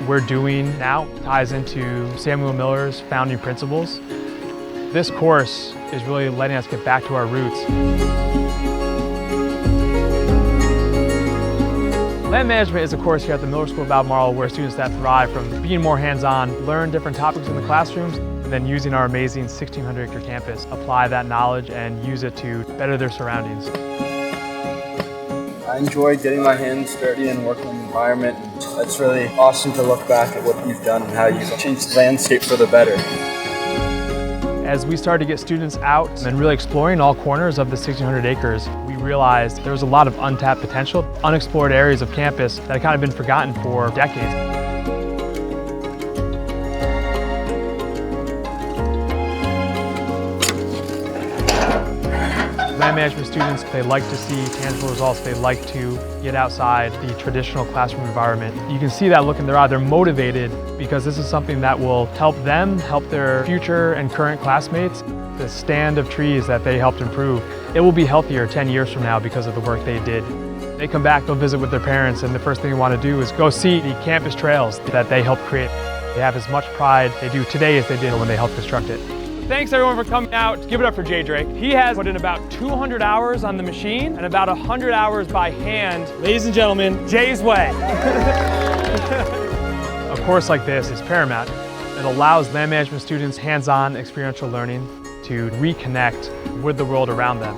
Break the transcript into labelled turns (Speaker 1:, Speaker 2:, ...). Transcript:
Speaker 1: we're doing now ties into Samuel Miller's founding principles. This course is really letting us get back to our roots. Land management is a course here at the Miller School of Albemarle where students that thrive from being more hands-on, learn different topics in the classrooms, and then using our amazing 1,600-acre campus, apply that knowledge and use it to better their surroundings.
Speaker 2: I enjoy getting my hands dirty and working in the environment. It's really awesome to look back at what you've done and how you've changed the landscape for the better.
Speaker 1: As we started to get students out and really exploring all corners of the 1,600 acres, we realized there was a lot of untapped potential, unexplored areas of campus that had kind of been forgotten for decades. Land management students, they like to see tangible results. They like to get outside the traditional classroom environment. You can see that look in their eye. They're motivated because this is something that will help them, help their future and current classmates. The stand of trees that they helped improve, it will be healthier 10 years from now because of the work they did. They come back, they'll visit with their parents, and the first thing they want to do is go see the campus trails that they helped create. They have as much pride they do today as they did when they helped construct it. Thanks everyone for coming out. Give it up for Jay Drake. He has put in about 200 hours on the machine and about 100 hours by hand. Ladies and gentlemen, Jay's way. A course like this is paramount. It allows land management students hands-on experiential learning to reconnect with the world around them.